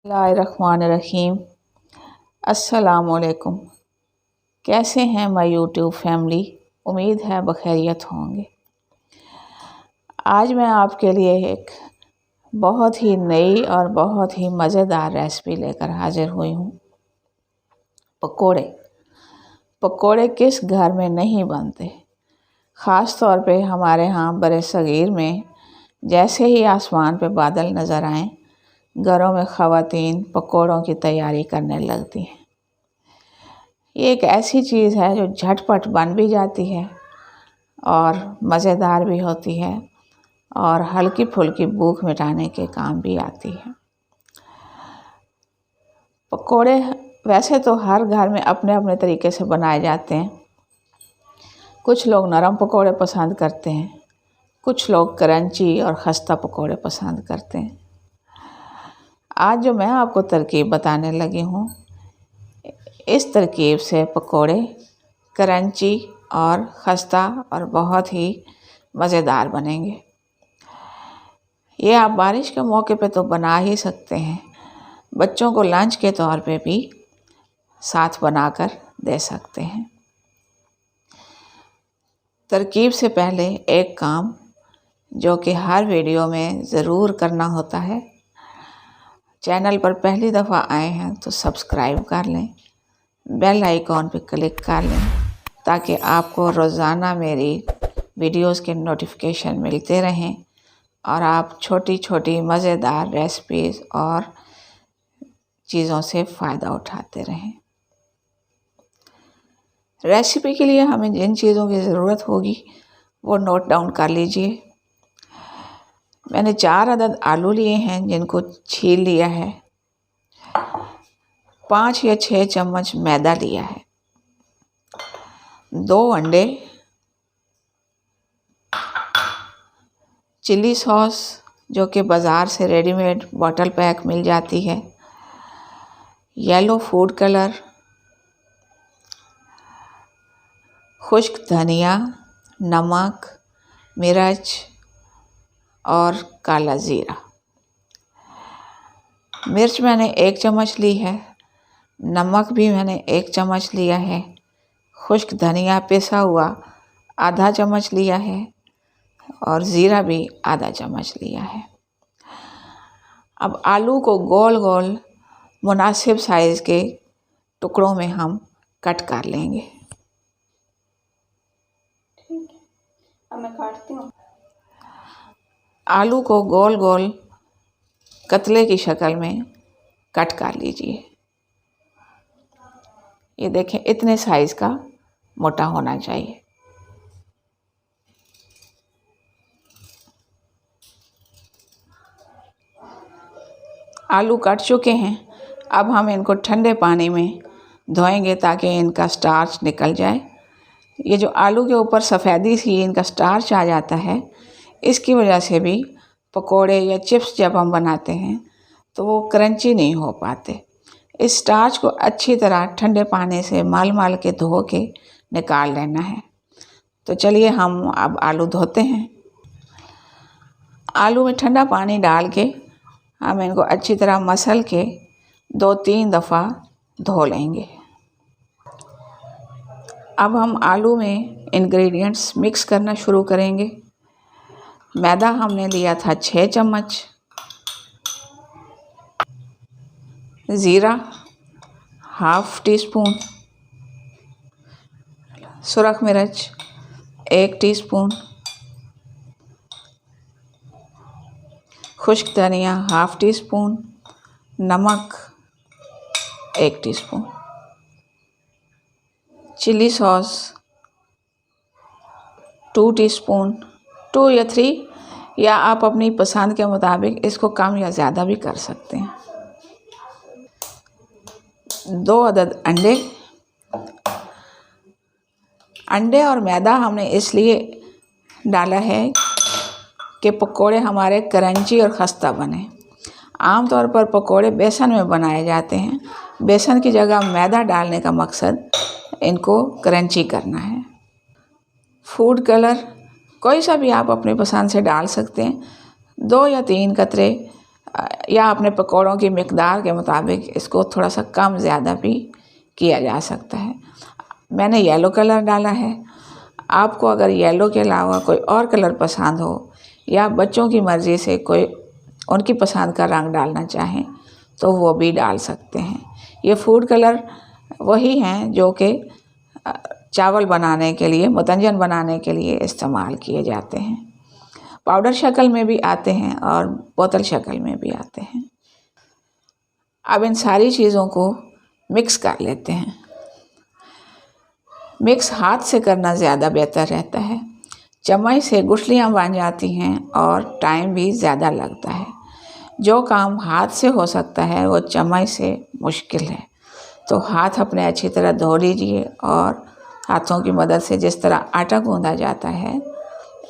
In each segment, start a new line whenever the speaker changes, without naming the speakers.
बिस्मिल्लाहिर्रहमानिर्रहीम। अस्सलामुअलैकुम। कैसे हैं माय यूट्यूब फैमिली? उम्मीद है बखैरियत होंगे। आज मैं आपके लिए एक बहुत ही नई और बहुत ही मज़ेदार रेसिपी लेकर हाजिर हुई हूँ। पकोड़े। पकोड़े किस घर में नहीं बनते। ख़ास तौर पे हमारे यहाँ बरे सग़ीर में जैसे ही आसमान पे बादल नज़र आएँ, घरों में ख़वातीन पकोड़ों की तैयारी करने लगती हैं। ये एक ऐसी चीज़ है जो झटपट बन भी जाती है और मज़ेदार भी होती है और हल्की फुल्की भूख मिटाने के काम भी आती है। पकोड़े वैसे तो हर घर में अपने अपने तरीके से बनाए जाते हैं। कुछ लोग नरम पकोड़े पसंद करते हैं, कुछ लोग क्रंची और खस्ता पकोड़े पसंद करते हैं। आज जो मैं आपको तरकीब बताने लगी हूँ, इस तरकीब से पकोड़े क्रंची और खस्ता और बहुत ही मज़ेदार बनेंगे। ये आप बारिश के मौके पे तो बना ही सकते हैं, बच्चों को लंच के तौर पे भी साथ बनाकर दे सकते हैं। तरकीब से पहले एक काम जो कि हर वीडियो में ज़रूर करना होता है, चैनल पर पहली दफ़ा आए हैं तो सब्सक्राइब कर लें, बेल आइकॉन पर क्लिक कर लें ताकि आपको रोज़ाना मेरी वीडियोस के नोटिफिकेशन मिलते रहें और आप छोटी छोटी मज़ेदार रेसिपीज़ और चीज़ों से फ़ायदा उठाते रहें। रेसिपी के लिए हमें जिन चीज़ों की ज़रूरत होगी वो नोट डाउन कर लीजिए। मैंने 4 अदद आलू लिए हैं जिनको छील लिया है। 5 या 6 चम्मच मैदा लिया है। 2 अंडे, चिली सॉस जो कि बाज़ार से रेडीमेड बॉटल पैक मिल जाती है, येलो फूड कलर, खुश्क धनिया, नमक, मिर्च और काला ज़ीरा। मिर्च मैंने 1 चम्मच ली है, नमक भी मैंने 1 चम्मच लिया है, खुश्क धनिया पिसा हुआ आधा चम्मच लिया है और ज़ीरा भी आधा चम्मच लिया है। अब आलू को गोल गोल मुनासिब साइज़ के टुकड़ों में हम कट कर लेंगे।
ठीक है, अब मैं काटती हूँ।
आलू को गोल गोल कतले की शक्ल में कट कर लीजिए। ये देखें, इतने साइज़ का मोटा होना चाहिए। आलू कट चुके हैं। अब हम इनको ठंडे पानी में धोएंगे ताकि इनका स्टार्च निकल जाए। ये जो आलू के ऊपर सफ़ेदी सी इनका स्टार्च आ जाता है, इसकी वजह से भी पकोड़े या चिप्स जब हम बनाते हैं तो वो क्रंची नहीं हो पाते। इस स्टार्च को अच्छी तरह ठंडे पानी से मल मल के धो के निकाल लेना है। तो चलिए हम अब आलू धोते हैं। आलू में ठंडा पानी डाल के हम इनको अच्छी तरह मसल के 2-3 दफ़ा धो लेंगे। अब हम आलू में इंग्रेडिएंट्स मिक्स करना शुरू करेंगे। मैदा हमने लिया था 6 चम्मच, ज़ीरा हाफ़ टी स्पून, सुरख मिर्च 1 टीस्पून, खुश्क धनिया हाफ़ टी स्पून, नमक 1 टीस्पून, चिली सॉस 2 टीस्पून, 2 या 3, या आप अपनी पसंद के मुताबिक इसको कम या ज़्यादा भी कर सकते हैं। 2 अदद अंडे और मैदा हमने इसलिए डाला है कि पकोड़े हमारे क्रंची और खस्ता बने। आमतौर पर पकोड़े बेसन में बनाए जाते हैं। बेसन की जगह मैदा डालने का मकसद इनको क्रंची करना है। फूड कलर कोई सा भी आप अपनी पसंद से डाल सकते हैं। 2 या 3 कतरे या अपने पकौड़ों की मिकदार के मुताबिक इसको थोड़ा सा कम ज़्यादा भी किया जा सकता है। मैंने येलो कलर डाला है। आपको अगर येलो के अलावा कोई और कलर पसंद हो या बच्चों की मर्ज़ी से कोई उनकी पसंद का रंग डालना चाहें तो वो भी डाल सकते हैं। ये फूड कलर वही हैं जो कि चावल बनाने के लिए, मुतंजन बनाने के लिए इस्तेमाल किए जाते हैं। पाउडर शक्ल में भी आते हैं और बोतल शक्ल में भी आते हैं। अब इन सारी चीज़ों को मिक्स कर लेते हैं। मिक्स हाथ से करना ज़्यादा बेहतर रहता है। चम्मच से गुठलियाँ बन जाती हैं और टाइम भी ज़्यादा लगता है। जो काम हाथ से हो सकता है वो चम्मच से मुश्किल है। तो हाथ अपने अच्छी तरह धो लीजिए और हाथों की मदद से जिस तरह आटा गूंदा जाता है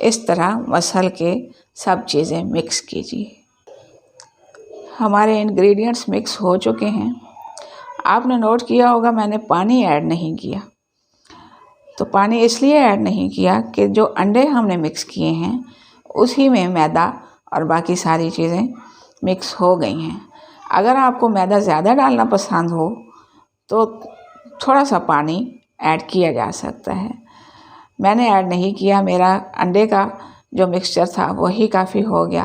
इस तरह मसल के सब चीज़ें मिक्स कीजिए। हमारे इंग्रेडिएंट्स मिक्स हो चुके हैं। आपने नोट किया होगा मैंने पानी ऐड नहीं किया। तो पानी इसलिए ऐड नहीं किया कि जो अंडे हमने मिक्स किए हैं उसी में मैदा और बाकी सारी चीज़ें मिक्स हो गई हैं। अगर आपको मैदा ज़्यादा डालना पसंद हो तो थोड़ा सा पानी ऐड किया जा सकता है। मैंने ऐड नहीं किया, मेरा अंडे का जो मिक्सचर था वही काफ़ी हो गया।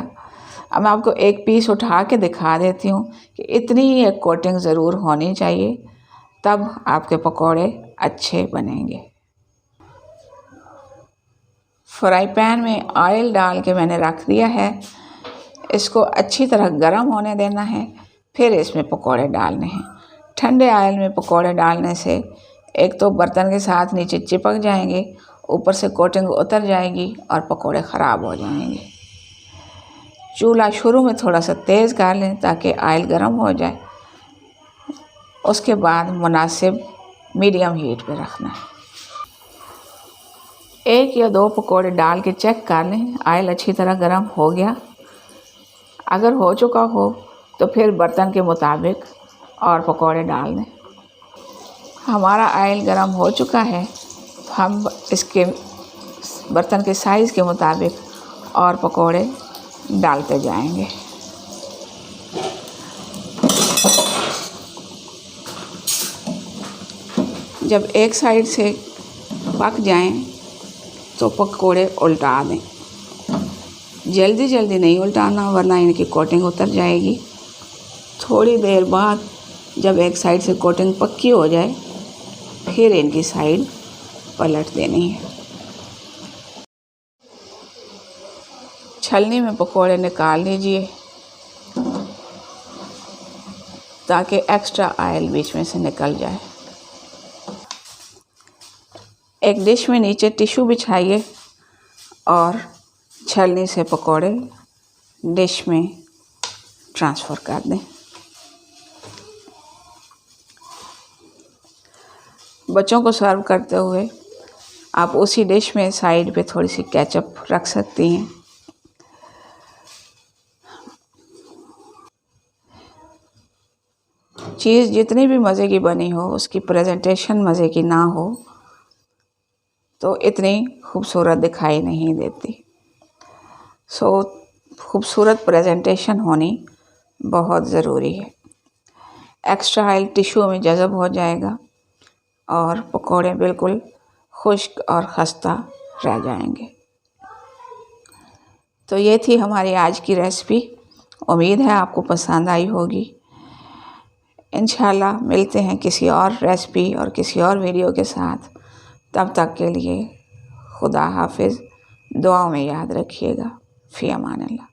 अब मैं आपको एक पीस उठा के दिखा देती हूँ कि इतनी ही एक कोटिंग ज़रूर होनी चाहिए, तब आपके पकौड़े अच्छे बनेंगे। फ्राई पैन में ऑयल डाल के मैंने रख दिया है। इसको अच्छी तरह गर्म होने देना है, फिर इसमें पकौड़े डालने हैं। ठंडे ऑयल में पकौड़े डालने से एक तो बर्तन के साथ नीचे चिपक जाएंगे, ऊपर से कोटिंग उतर जाएगी और पकौड़े ख़राब हो जाएंगे। चूल्हा शुरू में थोड़ा सा तेज़ कर लें ताकि ऑयल गर्म हो जाए। उसके बाद मुनासिब मीडियम हीट पे रखना है। 1 या 2 पकौड़े डाल के चेक कर लें ऑयल अच्छी तरह गर्म हो गया। अगर हो चुका हो तो फिर बर्तन के मुताबिक और पकौड़े डाल दें। हमारा ऑयल गर्म हो चुका है, हम इसके बर्तन के साइज़ के मुताबिक और पकौड़े डालते जाएंगे। जब एक साइड से पक जाएं तो पकौड़े उल्टा दें। जल्दी जल्दी नहीं उल्टाना वरना इनकी कोटिंग उतर जाएगी। थोड़ी देर बाद जब एक साइड से कोटिंग पक्की हो जाए फिर इनकी साइड पलट देनी है। छलनी में पकौड़े निकाल लीजिए ताकि एक्स्ट्रा ऑयल बीच में से निकल जाए। एक डिश में नीचे टिश्यू बिछाइए और छलनी से पकौड़े डिश में ट्रांसफ़र कर दें। बच्चों को सर्व करते हुए आप उसी डिश में साइड पे थोड़ी सी केचप रख सकती हैं। चीज़ जितनी भी मज़े की बनी हो उसकी प्रेजेंटेशन मज़े की ना हो तो इतनी खूबसूरत दिखाई नहीं देती। सो खूबसूरत प्रेजेंटेशन होनी बहुत ज़रूरी है। एक्स्ट्रा ऑयल टिश्यू में जज़ब हो जाएगा और पकौड़े बिल्कुल खुश्क और खस्ता रह जाएंगे। तो ये थी हमारी आज की रेसिपी। उम्मीद है आपको पसंद आई होगी। इंशाल्लाह मिलते हैं किसी और रेसिपी और किसी और वीडियो के साथ। तब तक के लिए खुदा हाफिज़। दुआओं में याद रखिएगा। फ़ी अमान अल्लाह।